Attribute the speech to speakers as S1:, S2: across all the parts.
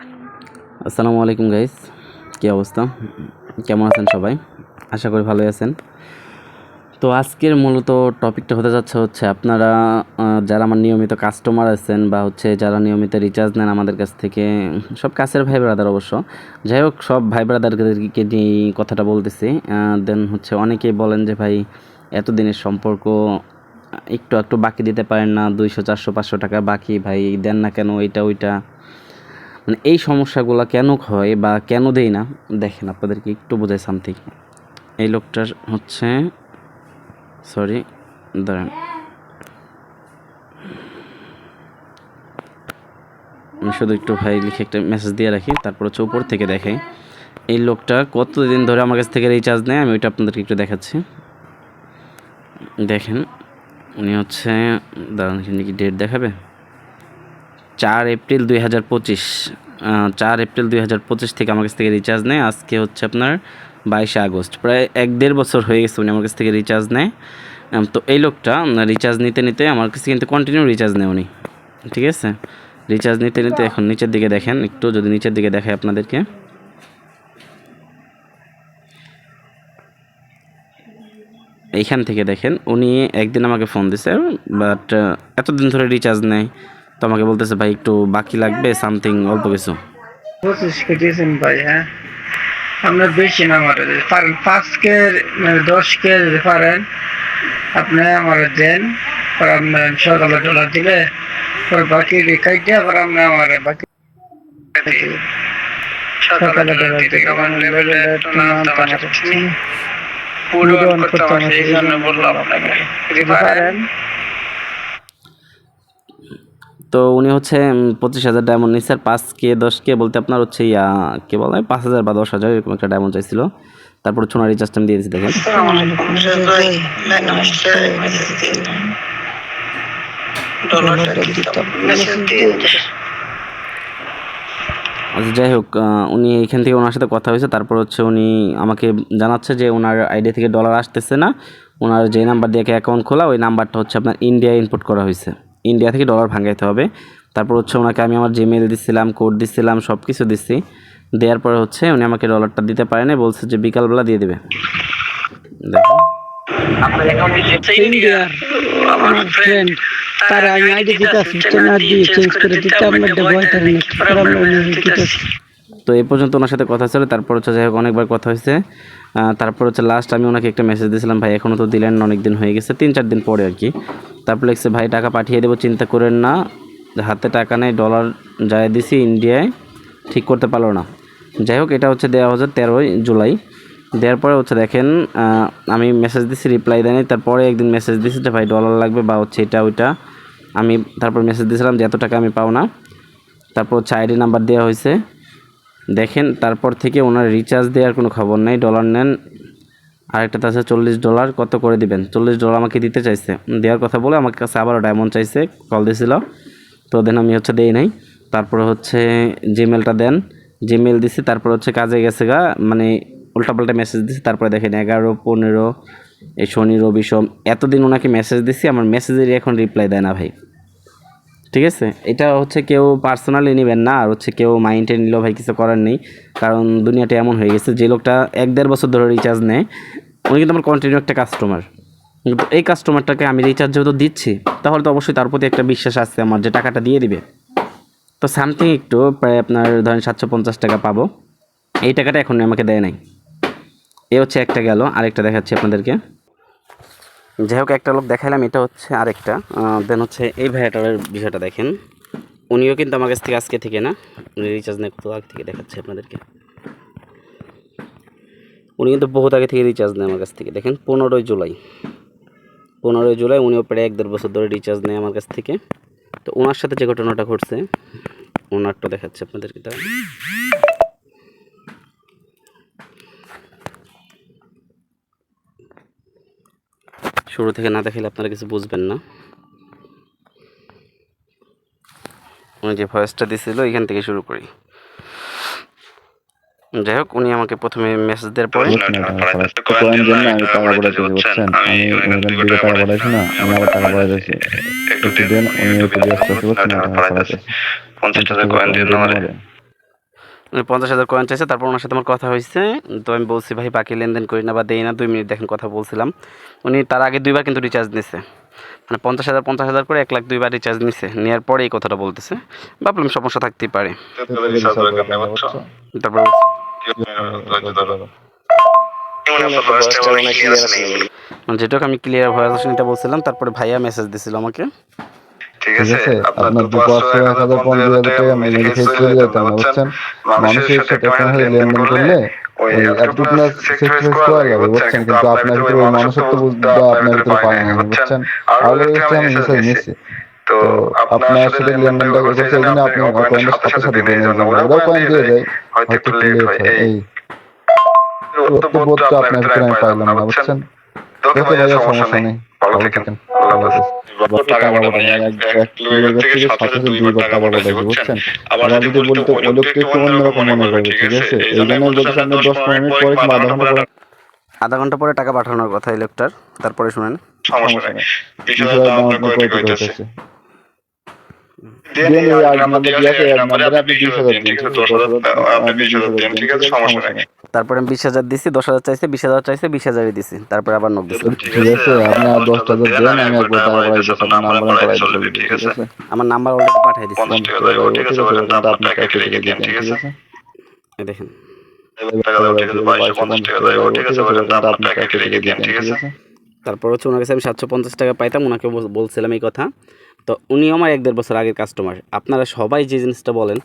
S1: আসসালামু আলাইকুম গাইস, কী অবস্থা? কেমন আছেন সবাই? আশা করি ভালোই আছেন। তো আজকের মূলত টপিকটা হতে যাচ্ছে আপনারা যারা আমার নিয়মিত কাস্টমার আছেন বা যারা নিয়মিত রিচার্জ নেন আমাদের কাছ থেকে, সব কাছের ভাই ব্রাদার অবশ্য। যাই হোক, সব ভাই ব্রাদারদেরকে নিয়ে কথাটা বলতেছি। দেন অনেকেই বলেন যে ভাই এতদিনের সম্পর্ক একটু একটু বাকি দিতে পারেন না, 200 400 500 টাকা বাকি ভাই দেন না কেন, এইটা ওইটা। মানে এই সমস্যাগুলো কেন হয় বা কেন দেই না, দেখেন আপনাদেরকে একটু বোঝাই সামথিং। এই লোকটার সরি, দাঁড়ান, আমি শুধু একটু ভাই লিখে একটা মেসেজ দিয়ে রাখি, তারপর উপর থেকে দেখাই এই লোকটা কতদিন ধরে আমার কাছ থেকে রিচার্জ নেয়। আমি ওইটা আপনাদেরকে একটু দেখাচ্ছি। দেখেন, উনি দাঁড়ান, এখানে কি ডেট দেখাবে? 4 এপ্রিল 2025, 4 এপ্রিল 2025 থেকে আমার কাছ থেকে রিচার্জ নেয়। আজকে আপনার 22 আগস্ট, প্রায় 1-1.5 বছর হয়ে গেছে উনি আমার কাছ থেকে রিচার্জ নেয়। তো এই লোকটা রিচার্জ নিতে নিতে আমার কাছে কিন্তু কন্টিনিউ রিচার্জ নেয় উনি, ঠিক আছে? রিচার্জ নিতে নিতে এখন নিচের দিকে দেখেন, একটু যদি নিচের দিকে দেখায় আপনাদেরকে, এইখান থেকে দেখেন উনি একদিন আমাকে ফোন দিছে, বাট এতদিন ধরে রিচার্জ নেয়, তো আমাকে বলতেছে ভাই একটু বাকি লাগবে সামথিং, অল্প কিছু।
S2: 25 কেটেছেন ভাই। হ্যাঁ, আপনার বেশি না, আমার পারেন 5 কে 10 কে যদি পারেন আপনি আমার দেন, আপনার সকালে ডলার দিলে পরে বাকি রেখাই দিয়ে আবার আপনি আমার বাকি সকালে ডলার দিলে আমার লেভেলটা একটু নামতে আমার পুরো অন করতে আমার, এই জন্য বললাম আপনাকে যদি পারেন।
S1: তো উনি 25,000 ডায়মন্ড নিচ্ছে, আর 5K 10K বলতে আপনার কে বলে 5,000 বা 10,000 এরকম একটা ডায়মন্ড চাইছিল। তারপর ওনার রিচার্জটা আমি দিয়ে দিচ্ছি, দেখেন। আচ্ছা, যাই হোক, উনি এখান থেকে ওনার সাথে কথা হয়েছে। তারপর উনি আমাকে জানাচ্ছে যে ওনার আইডি থেকে ডলার আসতেছে না, ওনার যে নাম্বার দিয়ে অ্যাকাউন্ট খোলা ওই নাম্বারটা আপনার ইন্ডিয়া ইনপুট করা হয়েছে, ইন্ডিয়া থেকে ডলার ভাঙাইতে হবে। তারপর ওনাকে আমি আমার জিমেইল দিচ্ছিলাম, কোড দিচ্ছিলাম, সব কিছু দিচ্ছি। দেওয়ার পরে উনি আমাকে ডলারটা দিতে পারে না, বলছে যে বিকালবেলা দিয়ে দেবে। দেখো,
S2: আপনার অ্যাকাউন্টে যে ইন্ডিয়া আমার ফ্রেন্ড তার আমি আইডি দিতেছি, চেঞ্জ দিয়ে চেঞ্জ করে দিতে আপনার ভয় থাকে না, আমরা দিতেছি।
S1: তো এই পর্যন্ত ওনার সাথে কথা ছিল। তারপর যাই হোক, অনেকবার কথা হয়েছে। তারপর লাস্ট আমি ওনাকে একটা মেসেজ দিয়েছিলাম, ভাই এখনও তো দিলেন না, অনেক দিন হয়ে গেছে, 3-4 দিন পরে আর কি। তারপর লিখছে, ভাই টাকা পাঠিয়ে দেবো, চিন্তা করেন না, হাতে টাকা নেই, ডলার যায় দিছি ইন্ডিয়ায়, ঠিক করতে পারলো না। যাই হোক, এটা দেওয়া হচ্ছে 13 জুলাই। দেওয়ার পরে দেখেন, আমি মেসেজ দিছি, রিপ্লাই দেয়নি। তারপরে একদিন মেসেজ দিছি যে ভাই ডলার লাগবে বা এটা ওইটা। আমি তারপর মেসেজ দিয়েছিলাম যে এত টাকা আমি পাও না। তারপর আইডি নাম্বার দেওয়া হয়েছে। দেখেন, তারপর থেকে ওনার রিচার্জ দেওয়ার কোনো খবর নেই। ডলার নেন, আরেকটাতে আছে $40, কত করে দিবেন? $40 আমাকে দিতে চাইছে, দেওয়ার কথা বলে আমার কাছে আবারও ডায়মন্ড চাইছে, কল দিয়েছিল। তো দেন আমি দেই নাই। তারপর জিমেলটা দেন, জিমেল দিছি। তারপর কাজে গেছে গা, মানে উল্টাপাল্টা মেসেজ দিছি। তারপরে দেখেন 11, 15, এই শনি রবি সোম, এতদিন ওনাকে মেসেজ দিছি, আমার মেসেজেরই এখন রিপ্লাই দেয় না ভাই, ঠিক আছে? এটা কেউ পার্সোনালি নেবেন না, আর কেউ মাইন্ডে নিলেও ভাই কিছু করার নেই, কারণ দুনিয়াটা এমন হয়ে গেছে। যে লোকটা 1-1.5 বছর ধরে রিচার্জ নেয়, উনি কিন্তু আমার কন্টিনিউ একটা কাস্টমার। কিন্তু এই কাস্টমারটাকে আমি রিচার্জ যেহেতু দিচ্ছি, তাহলে তো অবশ্যই তার প্রতি একটা বিশ্বাস আছে আমার যে টাকাটা দিয়ে দিবে। তো সামথিং একটু প্রায় আপনার ধরেন 750 টাকা পাবো, এই টাকাটা এখন আমাকে দেয় নাই। এ একটা গেল, আরেকটা দেখাচ্ছি আপনাদেরকে। যাই হোক, একটা লোক দেখাইলাম, এটা আরেকটা। দেন এই ভাইয়াটার বিষয়টা দেখেন। উনিও কিন্তু আমার কাছ থেকে আজকে থেকে না, উনি রিচার্জ নেই কত আগে থেকে, দেখাচ্ছে আপনাদেরকে। উনি কিন্তু বহুত আগে থেকে রিচার্জ নেয় আমার কাছ থেকে। দেখেন 15 জুলাই, 15 জুলাই উনিও প্রায় 1-1.5 বছর ধরে রিচার্জ নেয় আমার কাছ থেকে। তো ওনার সাথে যে ঘটনাটা ঘটছে, ওনারটা দেখাচ্ছে আপনাদেরকে। তা শুরু থেকে না দেখালে আপনারা কিছু বুঝবেন না। উনি যে ভয়েসটা দিয়েছিল এখান থেকে শুরু করি। যাই হোক, উনি আমাকে প্রথমে মেসেজ দেওয়ার পরে উনি 50,000 কয়েন চাইছে, তারপর ওনার সাথে আমার কথা হয়েছে। তো আমি বলছি ভাই বাকি লেনদেন করি না বা দেই না, 2 মিনিট দেখেন কথা বলছিলাম। উনি তার আগে 2 বার কিন্তু রিচার্জ নিছে, মানে 50,000 করে 1,00,000 2 বার রিচার্জ নিছে, নেওয়ার পরে এই কথাটা বলতেছে। ভাবলাম সমস্যা থাকতেই পারে।
S3: তাহলে রিচার্জ দরকার নেই বুঝছো?
S1: তারপর
S3: ধৈর্য ধরো।
S1: মানে যেটুকু আমি ক্লিয়ার ভয়েস শুনতে বলছিলাম, তারপরে ভাইয়া মেসেজ দিছিল আমাকে।
S3: ঠিক আছে, আপনার তো 500 1,000 15,000 টাকা মেরে খেয়ে চলে যেতাম না বুঝছেন? মানুষের সাথে একটা মানুষ লেনদেন করলে ওই এতটুকু না স্যাক্রিফাইস করা লাগে বুঝছেন, কিন্তু আপনার ভিতরে ওই মানুষত্ব বুঝটা আপনার ভিতরে পাই নাই বুঝছেন। আর হচ্ছে আমি মেসেজ নিচ্ছি, তো আপনার সাথে লেনদেনটা করছে এই জন্য আপনি কয়েনটা সাথে সাথে দিয়ে নেন, ওরাও কয়েন দিয়ে দেয়, হয়তো একটু লেট হয়। এই বোধটা আপনার ভিতরে আমি পাইলাম না বুঝছেন। ওকে ভাইয়া, সমস্যা নেই, ভালো থাকেন, আল্লাহ হাফেজ। টাকা পাঠাবো না, এক লোকের থেকে সাথে সাথে 2 বার টাকা পাঠাইছি বুঝছেন। আবার যদি বলতো ওই লোকটা একটু অন্যরকম মনে করবে, ঠিক আছে? এই জন্য বলতেছি আপনি 10-15 মিনিট পরে কিংবা
S1: আধা ঘন্টা পরে টাকা পাঠানোর কথা এই লোকটার। তারপরে শুনেন,
S3: সমস্যা নেই। 20,000 দাম আপনার কয় টাকা হইতেছে? দেন এই নাম্বার দিয়ে আছে, এই নাম্বারে আপনি 20,000 দিন, ঠিক আছে? 10,000 আপনি 20,000 দিন, ঠিক আছে? সমস্যা নেই।
S1: তারপরে আমি 20,000 দিছি, 10,000 চাইছে, 20,000 চাইছে, 20,000ই দিছি। তারপরে আবার নক দিছি।
S3: ঠিক আছে, আপনি আর 10,000 দেন, আমি একবার টাকা পাঠাই দিচ্ছি, আপনার নাম্বারে পাঠাই দিচ্ছি, ঠিক আছে?
S1: আমার নাম্বার অলরেডি পাঠিয়ে দিছি।
S3: 50 টাকা দেবো, ঠিক আছে? ওখান থেকে আপনি কেটে রেখে দেন, ঠিক আছে?
S1: এই দেখেন,
S3: টাকা দেবো, ঠিক আছে? 2250 টাকা দেবো, ঠিক আছে? ওখান থেকে আপনি কেটে রেখে দেন, ঠিক আছে?
S1: তারপর হচ্ছে ওনার কাছে আমি 750 টাকা পাইতাম, ওনাকে বলছিলাম এই কথা। তো উনি আমার 1-1.5 বছর আগের কাস্টমার। আপনারা সবাই যে জিনিসটা বলেন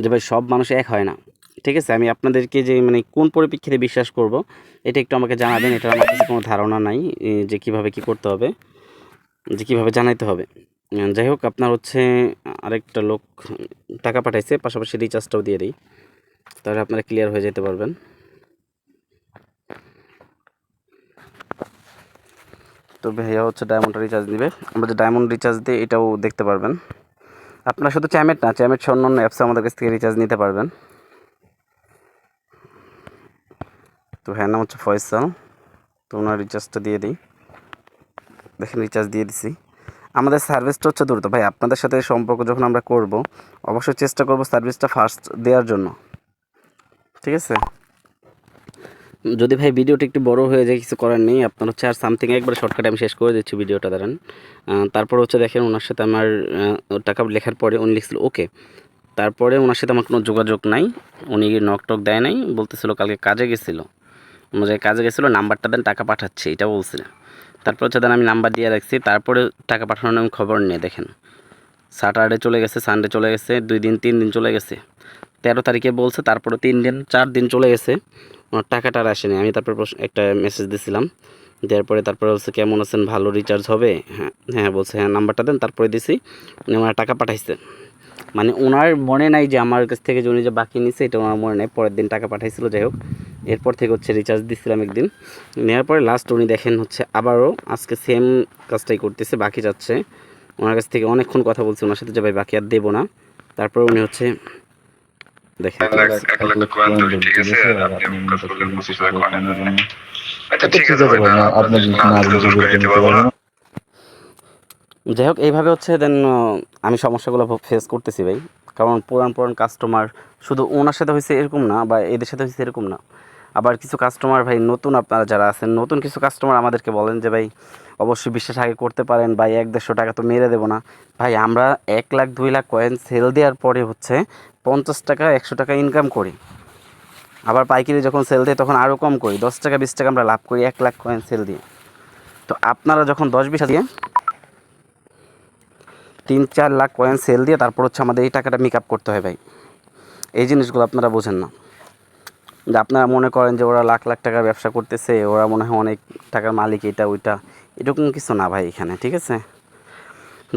S1: যে ভাই সব মানুষ এক হয় না, ঠিক আছে? আমি আপনাদেরকে যে মানে কোন পরিপ্রেক্ষিতে বিশ্বাস করব এটা একটু আমাকে জানাবেন। এটা আমার কাছে কোনো ধারণা নাই যে কীভাবে কী করতে হবে, যে কীভাবে জানাইতে হবে। যাই হোক, আপনার হচ্ছে আরেকটা লোক টাকা পাঠাইছে, পাশাপাশি রিচার্জটাও দিয়ে দিই, তাহলে আপনারা ক্লিয়ার হয়ে যেতে পারবেন। তো ভাইয়া হচ্ছে ডায়মন্ড রিচার্জ দিবে, আমরা যে ডায়মন্ড রিচার্জ দিয়ে এটাও দেখতে পারবেন। আপনারা শুধু চ্যামেট না, চ্যামেট সহ অন্য অ্যাপসে আমাদের কাছ থেকে রিচার্জ নিতে পারবেন। তো ভাইয়ের নাম হচ্ছে ফয়সাল। তো ওনার রিচার্জটা দিয়ে দিই, দেখেন রিচার্জ দিয়ে দিছি। আমাদের সার্ভিসটা হচ্ছে দ্রুত ভাই। আপনাদের সাথে সম্পর্ক যখন আমরা করব, অবশ্যই চেষ্টা করব সার্ভিসটা ফাস্ট দেওয়ার জন্য, ঠিক আছে? যদি ভাই ভিডিওটা একটু বড় হয়ে যায়, কিছু করার নেই। আপনার হচ্ছে আর সামথিং একবার শর্টকাটে আমি শেষ করে দিচ্ছি ভিডিওটা, দাঁড়ান। তারপর হচ্ছে দেখেন ওনার সাথে আমার টাকা লেখার পরে উনি লিখছিল ওকে। তারপরে ওনার সাথে আমার কোনো যোগাযোগ নাই, উনি নক টক দেয় নাই, বলতেছিল কালকে কাজে গেছিলো, অনুযায়ী কাজে গেছিলো, নাম্বারটা দেন টাকা পাঠাচ্ছে, এটা বলছিল। তারপর হচ্ছে দেন আমি নাম্বার দিয়ে রাখছি, তারপরে টাকা পাঠানোর আমি খবর নিয়ে দেখেন স্যাটারডে চলে গেছে, সানডে চলে গেছে, 2 দিন 3 দিন চলে গেছে, 13 তারিখে বলছে, তারপরে 3 দিন 4 দিন চলে গেছে, আমার টাকাটা আর আসেনি। আমি তারপর একটা মেসেজ দিছিলাম, দেওয়ার পরে তারপরে বলছে কেমন আছেন, ভালো রিচার্জ হবে? হ্যাঁ হ্যাঁ বলছে, হ্যাঁ নাম্বারটা দেন, তারপরে দিছি, উনি আমার টাকা পাঠাইছে। মানে ওনার মনে নাই যে আমার কাছ থেকে যে উনি যে বাকি নিছে এটা ওনার মনে নাই, পরের দিন টাকা পাঠাইছিল। যাই হোক, এরপর থেকে হচ্ছে রিচার্জ দিচ্ছিলাম একদিন, নেওয়ার পরে লাস্ট উনি দেখেন হচ্ছে আবারও আজকে সেম কাজটাই করতেছে, বাকি যাচ্ছে। ওনার কাছ থেকে অনেকক্ষণ কথা বলছি ওনার সাথে যে ভাই বাকি আর দেবো না। তারপর উনি হচ্ছে দেখেন,
S3: 1 লাখ কয়েন ধরে, ঠিক আছে? আর আপনি এমন কাজ করলেন 25,000 কয়েনের জন্য। আচ্ছা ঠিক আছে ভাই, না আপনি না দিলে জোর করে নিতে পারবো না।
S1: যাই হোক এইভাবে হচ্ছে দেন আমি সমস্যাগুলো ফেস করতেছি ভাই। কারণ পুরান কাস্টমার শুধু ওনার সাথে হয়েছে এরকম না, বা এদের সাথে হয়েছে এরকম না, আবার কিছু কাস্টমার ভাই নতুন, আপনারা যারা আছেন নতুন কিছু কাস্টমার আমাদেরকে বলেন যে ভাই অবশ্যই বিশ্বাস আগে করতে পারেন, ভাই 100-150 টাকা তো মেরে দেবো না। ভাই আমরা 1 লাখ 2 লাখ কয়েন সেল দেওয়ার পরে হচ্ছে 50 টাকা 100 টাকা ইনকাম করি, আবার পাইকারি যখন সেল দেয় তখন আরও কম করি, 10 টাকা 20 টাকা আমরা লাভ করি 1 লাখ কয়েন সেল দিয়ে। তো আপনারা যখন 10-20 দিয়ে 3-4 লাখ কয়েন সেল দিয়ে তারপর হচ্ছে আমাদের এই টাকাটা মেক আপ করতে হয় ভাই। এই জিনিসগুলো আপনারা বোঝেন না, যে আপনারা মনে করেন যে ওরা লাখ লাখ টাকার ব্যবসা করতেছে, ওরা মনে হয় অনেক টাকার মালিক, এটা ওইটা, এরকম কিছু না ভাই এখানে, ঠিক আছে?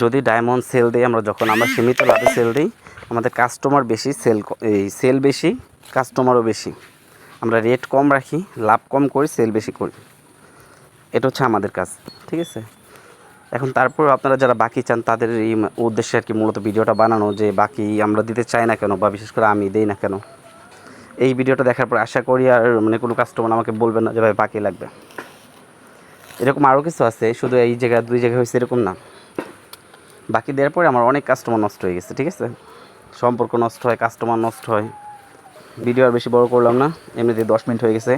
S1: যদি ডায়মন্ড সেল দিই আমরা, যখন আমরা সীমিত লাভে সেল দিই, আমাদের কাস্টমার বেশি, সেল বেশি, কাস্টমারও বেশি, আমরা রেট কম রাখি, লাভ কম করি, সেল বেশি করি, এটা হচ্ছে আমাদের কাজ, ঠিক আছে? এখন তারপর আপনারা যারা বাকি চান তাদের এই উদ্দেশ্যে আর কি মূলত ভিডিওটা বানানো, যে বাকি আমরা দিতে চাই না কেন, বা বিশেষ করে আমি দেই না কেন। এই ভিডিওটা দেখার পর আশা করি আর মানে কোনো কাস্টমার আমাকে বলবেন না যে ভাই বাকি লাগবে। এরকম আরও কিছু আছে, শুধু এই জায়গায় 2 জায়গায় হয়েছে এরকম না। বাকি দেওয়ার পরে আমার অনেক কাস্টমার নষ্ট হয়ে গেছে, ঠিক আছে? সম্পর্ক নষ্ট হয়, কাস্টমার নষ্ট হয়, ভিডিও আর বেশি বড় করলাম না, এমনিতে 10 মিনিট হয়ে গেছে।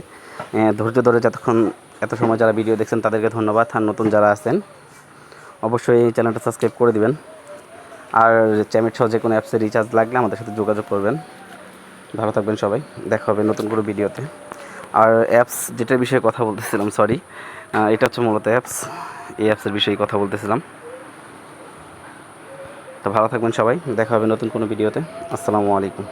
S1: ধৈর্য ধরে যতক্ষণ এত সময় যারা ভিডিও দেখছেন তাদেরকে ধন্যবাদ। আর নতুন যারা আছেন অবশ্যই এই চ্যানেলটা সাবস্ক্রাইব করে দিবেন। আর চ্যামেট সহ যে কোনো অ্যাপসে রিচার্জ লাগলে আমাদের সাথে যোগাযোগ করবেন। ভালো থাকবেন সবাই, দেখা হবে নতুন কোনো ভিডিওতে। আর অ্যাপস যেটার বিষয়ে কথা বলতেছিলাম, সরি, এটা হচ্ছে মূলত অ্যাপস, এই অ্যাপসের বিষয়ে কথা বলতেছিলাম। তো ভালো থাকবেন সবাই, দেখা হবে নতুন কোনো ভিডিওতে। আসসালামু আলাইকুম।